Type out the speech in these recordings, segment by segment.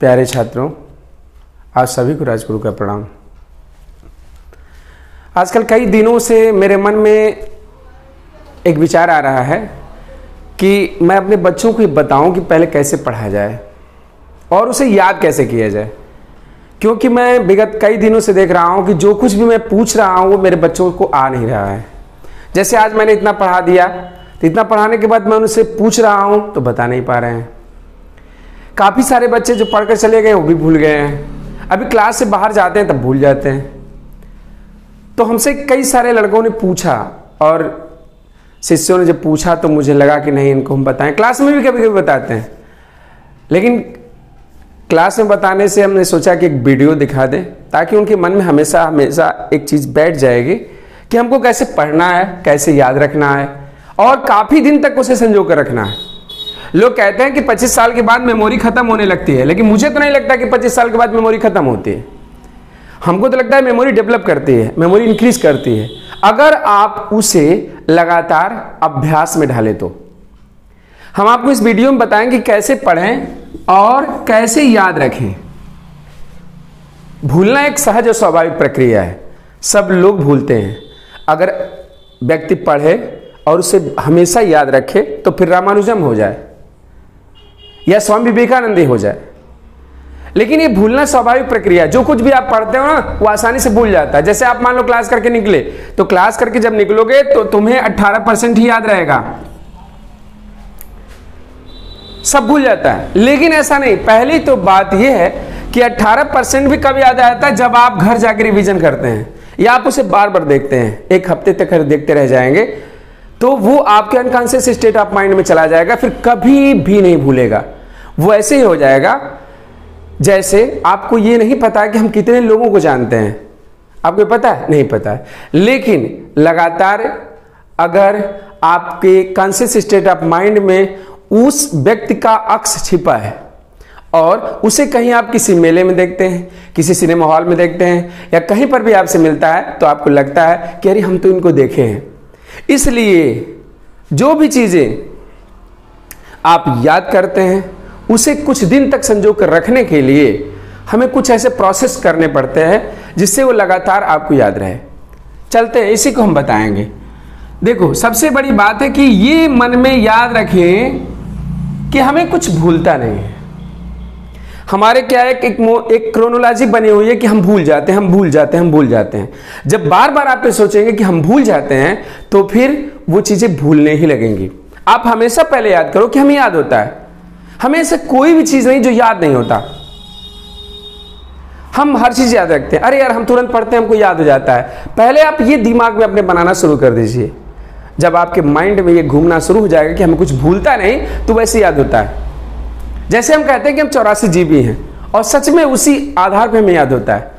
प्यारे छात्रों, आप सभी को राजगुरु का प्रणाम। आजकल कई दिनों से मेरे मन में एक विचार आ रहा है कि मैं अपने बच्चों को बताऊं कि पहले कैसे पढ़ा जाए और उसे याद कैसे किया जाए, क्योंकि मैं विगत कई दिनों से देख रहा हूं कि जो कुछ भी मैं पूछ रहा हूं वो मेरे बच्चों को आ नहीं रहा है। जैसे आज मैंने इतना पढ़ा दिया, तो इतना पढ़ाने के बाद मैं उनसे पूछ रहा हूं तो बता नहीं पा रहे हैं। काफ़ी सारे बच्चे जो पढ़कर चले गए वो भी भूल गए हैं, अभी क्लास से बाहर जाते हैं तब भूल जाते हैं। तो हमसे कई सारे लड़कों ने पूछा और शिष्यों ने जब पूछा तो मुझे लगा कि नहीं, इनको हम बताएं। क्लास में भी कभी कभी बताते हैं, लेकिन क्लास में बताने से हमने सोचा कि एक वीडियो दिखा दें ताकि उनके मन में हमेशा हमेशा एक चीज़ बैठ जाएगी कि हमको कैसे पढ़ना है, कैसे याद रखना है और काफ़ी दिन तक उसे संजो कर रखना है। लोग कहते हैं कि 25 साल के बाद मेमोरी खत्म होने लगती है, लेकिन मुझे तो नहीं लगता कि 25 साल के बाद मेमोरी खत्म होती है। हमको तो लगता है मेमोरी डेवलप करती है, मेमोरी इंक्रीज करती है, अगर आप उसे लगातार अभ्यास में ढालें तो। हम आपको इस वीडियो में बताएंगे कैसे पढ़ें और कैसे याद रखें। भूलना एक सहज और स्वाभाविक प्रक्रिया है, सब लोग भूलते हैं। अगर व्यक्ति पढ़े और उसे हमेशा याद रखे तो फिर रामानुजम हो जाए या स्वामी विवेकानंद हो जाए। लेकिन ये भूलना स्वाभाविक प्रक्रिया, जो कुछ भी आप पढ़ते हो ना वो आसानी से भूल जाता है। जैसे आप मान लो क्लास करके निकले, तो क्लास करके जब निकलोगे तो तुम्हें 18% ही याद रहेगा, सब भूल जाता है। लेकिन ऐसा नहीं, पहली तो बात यह है कि 18% भी कब याद आता है, जब आप घर जाकर रिवीजन करते हैं या आप उसे बार बार देखते हैं। एक हफ्ते तक देखते रह जाएंगे तो वो आपके अनकॉन्शियस स्टेट ऑफ माइंड में चला जाएगा, फिर कभी भी नहीं भूलेगा। वो ऐसे ही हो जाएगा जैसे आपको ये नहीं पता है कि हम कितने लोगों को जानते हैं। आपको पता है? नहीं पता है। लेकिन लगातार अगर आपके कॉन्शियस स्टेट ऑफ माइंड में उस व्यक्ति का अक्स छिपा है और उसे कहीं आप किसी मेले में देखते हैं, किसी सिनेमा हॉल में देखते हैं या कहीं पर भी आपसे मिलता है, तो आपको लगता है कि अरे हम तो इनको देखे हैं। इसलिए जो भी चीजें आप याद करते हैं उसे कुछ दिन तक संजो कर रखने के लिए हमें कुछ ऐसे प्रोसेस करने पड़ते हैं जिससे वो लगातार आपको याद रहे। चलते हैं, इसी को हम बताएंगे। देखो, सबसे बड़ी बात है कि ये मन में याद रखें कि हमें कुछ भूलता नहीं है। हमारे क्या है, एक क्रोनोलॉजी बनी हुई है कि हम भूल जाते हैं, हम भूल जाते हैं, हम भूल जाते हैं। जब बार बार आप ये सोचेंगे कि हम भूल जाते हैं तो फिर वो चीजें भूलने ही लगेंगी। आप हमेशा पहले याद करो कि हमें याद होता है। हमें ऐसे कोई भी चीज नहीं जो याद नहीं होता। हम हर चीज याद रखते हैं। अरे यार, हम तुरंत पढ़ते हैं, हमको याद हो जाता है। पहले आप ये दिमाग में अपने बनाना शुरू कर दीजिए। जब आपके माइंड में ये घूमना शुरू हो जाएगा कि हमें कुछ भूलता नहीं, तो वैसे याद होता है। जैसे हम कहते हैं कि हम 84 जीबी हैं और सच में उसी आधार पर हमें याद होता है।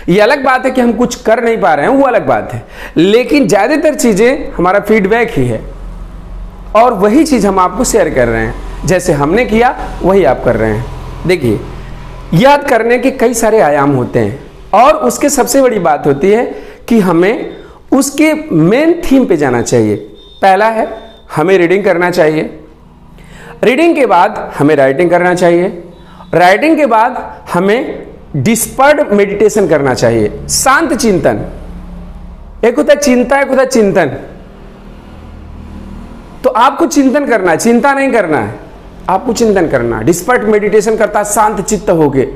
ये अलग बात है कि हम कुछ कर नहीं पा रहे हैं, वो अलग बात है। लेकिन ज्यादातर चीजें हमारा फीडबैक ही है और वही चीज हम आपको शेयर कर रहे हैं। जैसे हमने किया वही आप कर रहे हैं। देखिए, याद करने के कई सारे आयाम होते हैं और उसके सबसे बड़ी बात होती है कि हमें उसके मेन थीम पे जाना चाहिए। पहला है, हमें रीडिंग करना चाहिए। रीडिंग के बाद हमें राइटिंग करना चाहिए। राइटिंग के बाद हमें डिस्पर्ड मेडिटेशन करना चाहिए, शांत चिंतन। एक होता है चिंता, एक होता है चिंतन। तो आपको चिंतन करना है, चिंता नहीं करना है, आपको चिंतन करना है। डिस्पर्ट मेडिटेशन करता है शांत चित्त होके।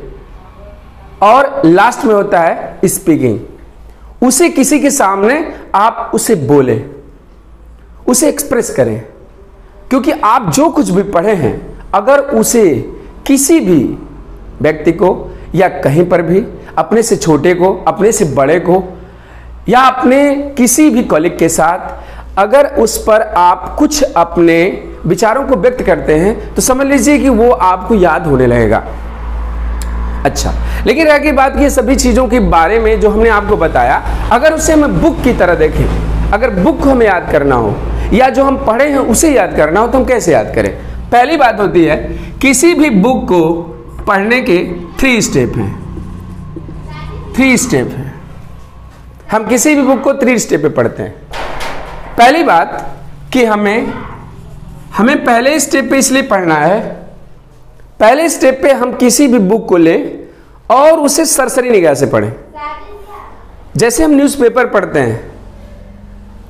और लास्ट में होता है स्पीकिंग। उसे किसी के सामने आप उसे बोले, उसे एक्सप्रेस करें। क्योंकि आप जो कुछ भी पढ़े हैं, अगर उसे किसी भी व्यक्ति को या कहीं पर भी, अपने से छोटे को, अपने से बड़े को या अपने किसी भी कॉलीग के साथ, अगर उस पर आप कुछ अपने विचारों को व्यक्त करते हैं तो समझ लीजिए कि वो आपको याद होने लगेगा। अच्छा, लेकिन रह गई बात कि सभी चीजों के बारे में जो हमने आपको बताया, अगर उसे हम बुक की तरह देखें, अगर बुक को हमें याद करना हो या जो हम पढ़े हैं उसे याद करना हो तो हम कैसे याद करें? पहली बात होती है, किसी भी बुक को पढ़ने के 3 स्टेप हैं। 3 स्टेप हैं। हम किसी भी बुक को 3 स्टेप पे पढ़ते हैं। पहली बात कि हमें पहले स्टेप पे इसलिए पढ़ना है पहले स्टेप पे हम किसी भी बुक को लें और उसे सरसरी निगाह से पढ़ें। जैसे हम न्यूज़पेपर पढ़ते हैं,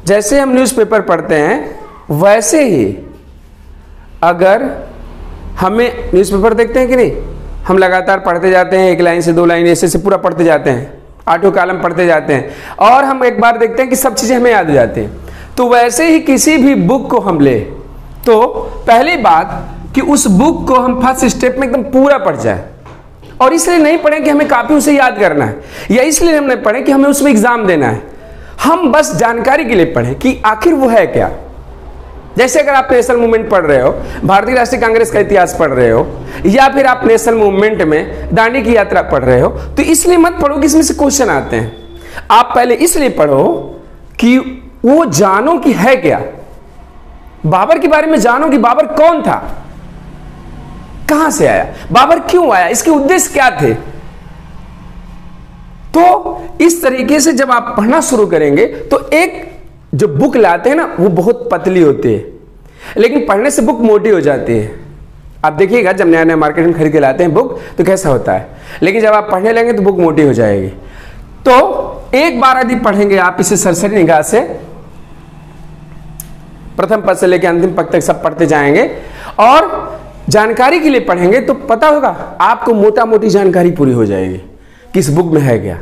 जैसे हम न्यूज़पेपर पढ़ते हैं वैसे ही अगर हमें न्यूज़पेपर देखते हैं कि नहीं, हम लगातार पढ़ते जाते हैं, एक लाइन से दो लाइन ऐसे से पूरा पढ़ते जाते हैं, 8 कॉलम पढ़ते जाते हैं और हम एक बार देखते हैं कि सब चीज़ें हमें याद हो जाती हैं। तो वैसे ही किसी भी बुक को हम ले तो पहली बात कि उस बुक को हम फर्स्ट स्टेप में एकदम पूरा पढ़ जाए। और इसलिए नहीं पढ़ें कि हमें काफी उसे याद करना है, या इसलिए हम नहीं पढ़ें कि हमें उसमें एग्जाम देना है। हम बस जानकारी के लिए पढ़ें कि आखिर वो है क्या। जैसे अगर आप नेशनल मूवमेंट पढ़ रहे हो, भारतीय राष्ट्रीय कांग्रेस का इतिहास पढ़ रहे हो, या फिर आप नेशनल मूवमेंट में दांडी की यात्रा पढ़ रहे हो, तो इसलिए मत पढ़ो कि इसमें से क्वेश्चन आते हैं। आप पहले इसलिए पढ़ो कि वो जानो कि है क्या, बाबर के बारे में जानो कि बाबर कौन था, कहां से आया, बाबर क्यों आया, इसके उद्देश्य क्या थे। तो इस तरीके से जब आप पढ़ना शुरू करेंगे तो एक जो बुक लाते हैं ना वो बहुत पतली होती है, लेकिन पढ़ने से बुक मोटी हो जाती है। आप देखिएगा जब नया नया मार्केट में खरीद के लाते हैं बुक तो कैसा होता है, लेकिन जब आप पढ़ने लगेंगे तो बुक मोटी हो जाएगी। तो एक बार यदि पढ़ेंगे आप इसे सरसरी निगाह से, प्रथम पद से लेकर अंतिम पद तक सब पढ़ते जाएंगे और जानकारी के लिए पढ़ेंगे तो पता होगा आपको मोटा मोटी जानकारी पूरी हो जाएगी किस बुक में है क्या।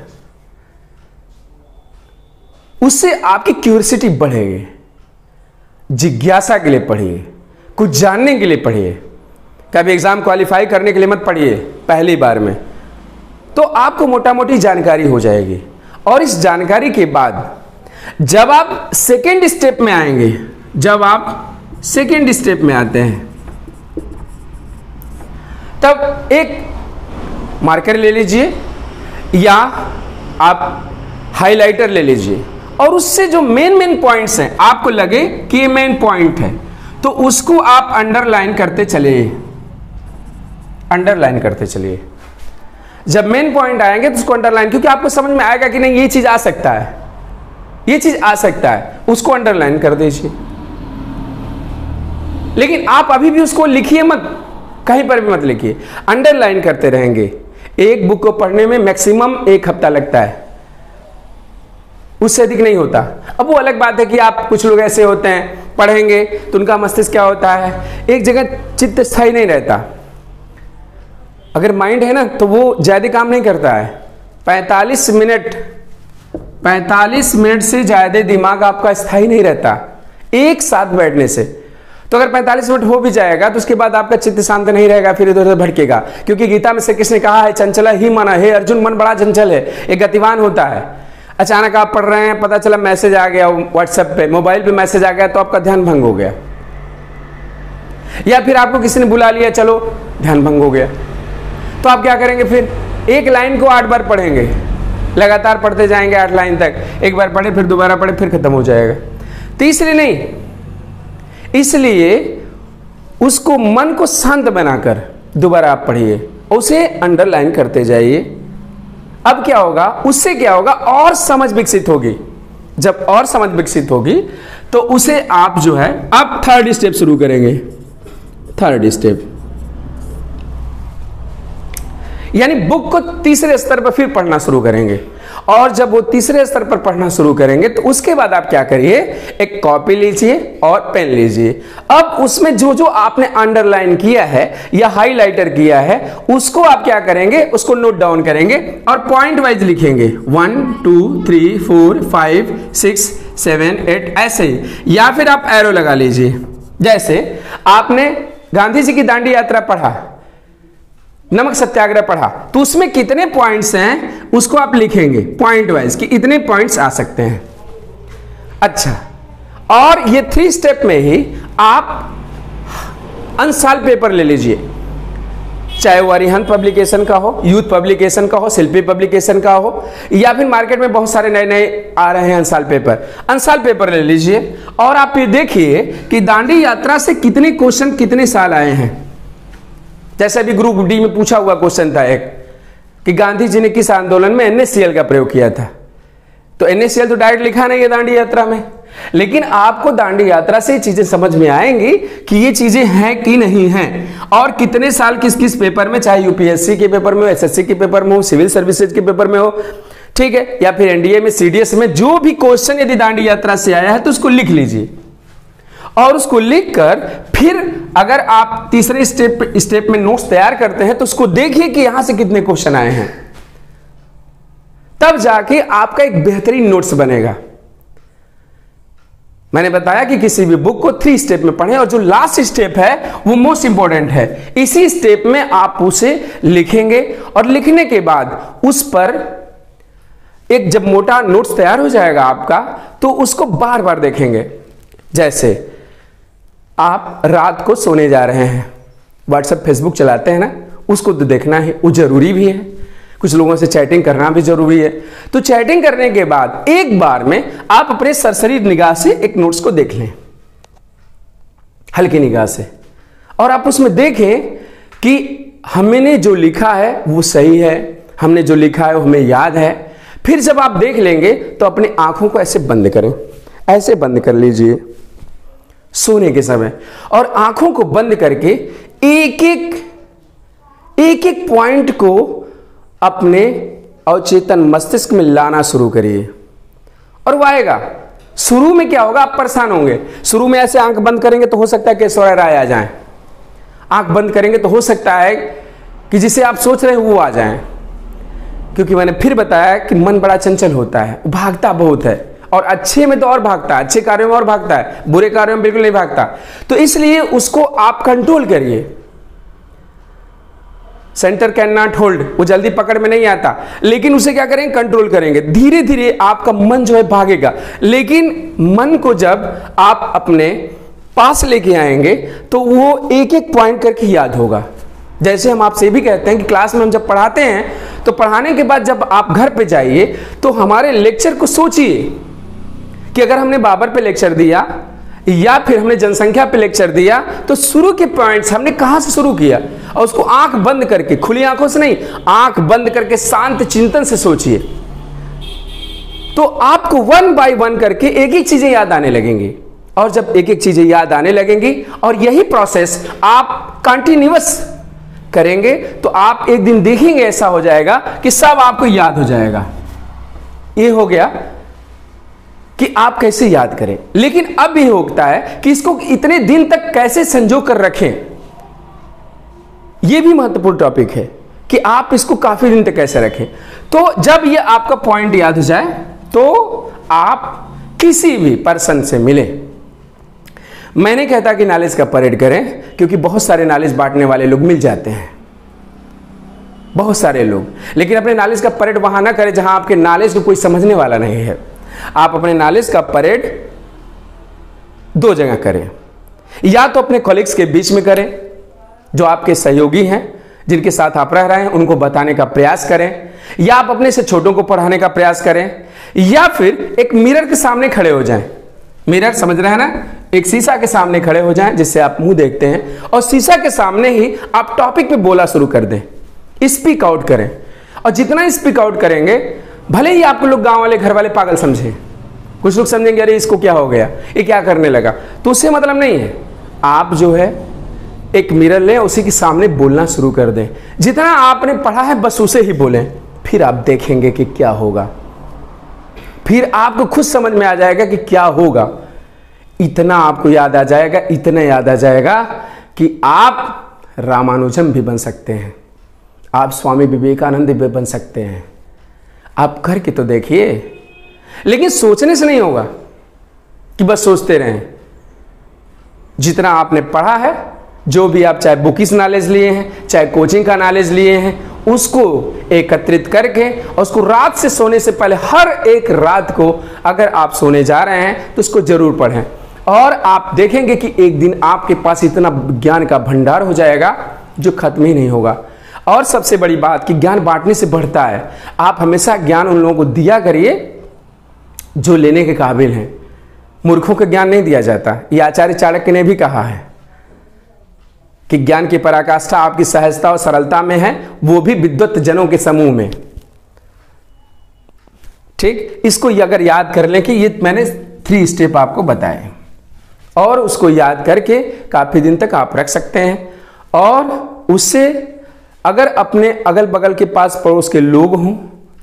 उससे आपकी क्यूरियोसिटी बढ़ेगी। जिज्ञासा के लिए पढ़िए, कुछ जानने के लिए पढ़िए। कभी एग्जाम क्वालिफाई करने के लिए मत पढ़िए पहली बार में, तो आपको मोटा मोटी जानकारी हो जाएगी। और इस जानकारी के बाद जब आप सेकेंड स्टेप में आएंगे, जब आप सेकेंड स्टेप में आते हैं तब एक मार्कर ले लीजिए या आप हाइलाइटर ले लीजिए और उससे जो मेन पॉइंट्स हैं आपको लगे कि ये मेन पॉइंट है तो उसको आप अंडरलाइन करते चलिए, अंडरलाइन करते चलिए। जब मेन पॉइंट आएंगे तो उसको अंडरलाइन, क्योंकि आपको समझ में आएगा कि नहीं ये चीज आ सकता है, ये चीज आ सकता है, उसको अंडरलाइन कर दीजिए। लेकिन आप अभी भी उसको लिखिए मत, कहीं पर भी मत लिखिए, अंडरलाइन करते रहेंगे। एक बुक को पढ़ने में मैक्सिमम 1 हफ्ता लगता है, उससे अधिक नहीं होता। अब वो अलग बात है कि आप कुछ लोग ऐसे होते हैं पढ़ेंगे तो उनका मस्तिष्क क्या होता है, एक जगह चित्त स्थायी नहीं रहता। अगर माइंड है ना तो वो ज्यादा काम नहीं करता है। 45 मिनट से ज्यादा दिमाग आपका स्थायी नहीं रहता एक साथ बैठने से। तो अगर 45 मिनट हो भी जाएगा तो उसके बाद आपका चित्त शांत नहीं रहेगा, फिर इधर उधर भटकेगा। क्योंकि गीता में श्री कृष्ण ने कहा है चंचला ही मना है अर्जुन, मन बड़ा चंचल है, एक गतिवान होता है। अचानक आप पढ़ रहे हैं, पता चला मैसेज आ गया व्हाट्सएप पे, मोबाइल पे मैसेज आ गया तो आपका ध्यान भंग हो गया, या फिर आपको किसी ने बुला लिया, चलो ध्यान भंग हो गया। तो आप क्या करेंगे, फिर एक लाइन को 8 बार पढ़ेंगे, लगातार पढ़ते जाएंगे 8 लाइन तक। एक बार पढ़े फिर दोबारा पढ़े फिर खत्म हो जाएगा। तो इसलिए नहीं, इसलिए उसको मन को शांत बनाकर दोबारा आप पढ़िए, उसे अंडरलाइन करते जाइए। अब क्या होगा, उससे क्या होगा, और समझ विकसित होगी। जब और समझ विकसित होगी तो उसे आप जो है अब थर्ड स्टेप शुरू करेंगे। थर्ड स्टेप यानी बुक को तीसरे स्तर पर फिर पढ़ना शुरू करेंगे। और जब वो तीसरे स्तर पर पढ़ना शुरू करेंगे तो उसके बाद आप क्या करिए, एक कॉपी लीजिए और पेन लीजिए। अब उसमें जो जो आपने अंडरलाइन किया है या हाइलाइटर किया है उसको आप क्या करेंगे, उसको नोट डाउन करेंगे और पॉइंट वाइज लिखेंगे 1 2 3 4 5 6 7 8 ऐसे ही, या फिर आप एरो लगा लीजिए। जैसे आपने गांधी जी की दांडी यात्रा पढ़ा, नमक सत्याग्रह पढ़ा, तो उसमें कितने पॉइंट्स हैं उसको आप लिखेंगे पॉइंट वाइज कि इतने पॉइंट्स आ सकते हैं। अच्छा, और ये 3 स्टेप में ही आप अनसाल पेपर ले लीजिए, चाहे वो अरिहंत पब्लिकेशन का हो, यूथ पब्लिकेशन का हो, शिल्पी पब्लिकेशन का हो, या फिर मार्केट में बहुत सारे नए नए आ रहे हैं अनसाल पेपर। अनसाल पेपर ले लीजिए और आप ये देखिए कि दांडी यात्रा से कितने क्वेश्चन कितने साल आए हैं। जैसे अभी ग्रुप डी में पूछा हुआ क्वेश्चन था एक कि गांधी जी ने किस आंदोलन में NaCl का प्रयोग किया था, तो NaCl तो डायरेक्ट लिखा नहीं है दांडी यात्रा में, लेकिन आपको दांडी यात्रा से चीजें समझ में आएंगी कि ये चीजें हैं कि नहीं हैं, और कितने साल किस किस पेपर में, चाहे यूपीएससी के पेपर में हो, एसएससी के पेपर में हो, सिविल सर्विसेज के पेपर में हो, ठीक है, या फिर एनडीए में, सीडीएस में, जो भी क्वेश्चन यदि दांडी यात्रा से आया है तो उसको लिख लीजिए, और उसको लिखकर फिर अगर आप तीसरे स्टेप में नोट्स तैयार करते हैं तो उसको देखिए कि यहां से कितने क्वेश्चन आए हैं, तब जाके आपका एक बेहतरीन नोट्स बनेगा। मैंने बताया कि किसी भी बुक को 3 स्टेप में पढ़ें, और जो लास्ट स्टेप है वो मोस्ट इंपॉर्टेंट है। इसी स्टेप में आप उसे लिखेंगे, और लिखने के बाद उस पर एक जब मोटा नोट्स तैयार हो जाएगा आपका, तो उसको बार बार देखेंगे। जैसे आप रात को सोने जा रहे हैं, व्हाट्सएप फेसबुक चलाते हैं ना, उसको तो देखना है, वो जरूरी भी है। कुछ लोगों से चैटिंग करना भी जरूरी है। तो चैटिंग करने के बाद एक बार में आप अपने सरसरी निगाह से एक नोट्स को देख लें, हल्की निगाह से, और आप उसमें देखें कि हमने जो लिखा है वो सही है, हमने जो लिखा है वो हमें याद है। फिर जब आप देख लेंगे तो अपनी आंखों को ऐसे बंद करें, ऐसे बंद कर लीजिए सोने के समय, और आंखों को बंद करके एक एक पॉइंट को अपने अवचेतन मस्तिष्क में लाना शुरू करिए, और वो आएगा। शुरू में क्या होगा, आप परेशान होंगे। शुरू में ऐसे आंख बंद करेंगे तो हो सकता है केशव राय आ जाए, आंख बंद करेंगे तो हो सकता है कि जिसे आप सोच रहे हैं वो आ जाए, क्योंकि मैंने फिर बताया कि मन बड़ा चंचल होता है, भागता बहुत है, और अच्छे में तो और भागता है, अच्छे कार्यों में और भागता है, बुरे कार्यों में बिल्कुल नहीं भागता। तो इसलिए उसको आप कंट्रोल करिए। सेंटर कैन नॉट होल्ड, वो जल्दी पकड़ में नहीं आता, लेकिन उसे क्या करेंगे, कंट्रोल करेंगे। धीरे धीरे आपका मन जो है भागेगा, लेकिन मन को जब आप अपने पास लेके आएंगे तो वो एक एक पॉइंट करके याद होगा। जैसे हम आपसे भी कहते हैं कि क्लास में हम जब पढ़ाते हैं तो पढ़ाने के बाद जब आप घर पे जाइए तो हमारे लेक्चर को सोचिए कि अगर हमने बाबर पे लेक्चर दिया या फिर हमने जनसंख्या पे लेक्चर दिया तो शुरू के पॉइंट्स हमने कहां से शुरू किया, और उसको आंख बंद करके, खुली आंखों से नहीं, आंख बंद करके शांत चिंतन से सोचिए, तो आपको 1 बाय 1 करके एक एक चीजें याद आने लगेंगी। और जब एक एक चीजें याद आने लगेंगी और यही प्रोसेस आप कंटिन्यूअस करेंगे तो आप एक दिन देखेंगे ऐसा हो जाएगा कि सब आपको याद हो जाएगा। ये हो गया कि आप कैसे याद करें। लेकिन अब ये होता है कि इसको इतने दिन तक कैसे संजो कर रखें, यह भी महत्वपूर्ण टॉपिक है कि आप इसको काफी दिन तक कैसे रखें। तो जब ये आपका पॉइंट याद हो जाए तो आप किसी भी पर्सन से मिलें। मैं नहीं कहता कि नॉलेज का परेड करें, क्योंकि बहुत सारे नॉलेज बांटने वाले लोग मिल जाते हैं, बहुत सारे लोग, लेकिन अपने नॉलेज का परेड वहां ना करें जहां आपके नॉलेज को कोई समझने वाला नहीं है। आप अपने नॉलेज का परेड 2 जगह करें, या तो अपने कॉलीग्स के बीच में करें, जो आपके सहयोगी हैं, जिनके साथ आप रह रहे हैं, उनको बताने का प्रयास करें, या आप अपने से छोटों को पढ़ाने का प्रयास करें, या फिर एक मिरर के सामने खड़े हो जाएं। मिरर समझ रहे हैं ना, एक शीशा के सामने खड़े हो जाएं जिससे आप मुंह देखते हैं, और शीशा के सामने ही आप टॉपिक पे बोला शुरू कर दें, स्पीक आउट करें। और जितना स्पीक आउट करेंगे, भले ही आपको लोग गांव वाले घर वाले पागल समझे, कुछ लोग समझेंगे अरे इसको क्या हो गया, ये क्या करने लगा, तो उससे मतलब नहीं है। आप जो है एक मिरर लें, उसी के सामने बोलना शुरू कर दें, जितना आपने पढ़ा है बस उसे ही बोलें, फिर आप देखेंगे कि क्या होगा। फिर आपको खुद समझ में आ जाएगा कि क्या होगा। इतना आपको याद आ जाएगा, इतना याद आ जाएगा कि आप रामानुजम भी बन सकते हैं, आप स्वामी विवेकानंद भी बन सकते हैं। आप करके तो देखिए। लेकिन सोचने से नहीं होगा कि बस सोचते रहें। जितना आपने पढ़ा है, जो भी आप चाहे बुकिस नॉलेज लिए हैं, चाहे कोचिंग का नॉलेज लिए हैं, उसको एकत्रित करके और उसको रात से सोने से पहले हर एक रात को अगर आप सोने जा रहे हैं तो उसको जरूर पढ़ें, और आप देखेंगे कि एक दिन आपके पास इतना ज्ञान का भंडार हो जाएगा जो खत्म ही नहीं होगा। और सबसे बड़ी बात कि ज्ञान बांटने से बढ़ता है। आप हमेशा ज्ञान उन लोगों को दिया करिए जो लेने के काबिल हैं। मूर्खों को ज्ञान नहीं दिया जाता। ये आचार्य चाणक्य ने भी कहा है कि ज्ञान की पराकाष्ठा आपकी सहजता और सरलता में है, वो भी विद्वत जनों के समूह में। ठीक, इसको अगर याद कर लें कि ये मैंने 3 स्टेप आपको बताए और उसको याद करके काफ़ी दिन तक आप रख सकते हैं। और उससे अगर अपने अगल बगल के पास पड़ोस के लोग हों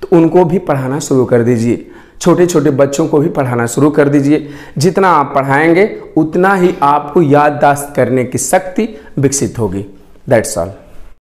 तो उनको भी पढ़ाना शुरू कर दीजिए, छोटे छोटे बच्चों को भी पढ़ाना शुरू कर दीजिए। जितना आप पढ़ाएंगे उतना ही आपको याददाश्त करने की शक्ति विकसित होगी। That's all.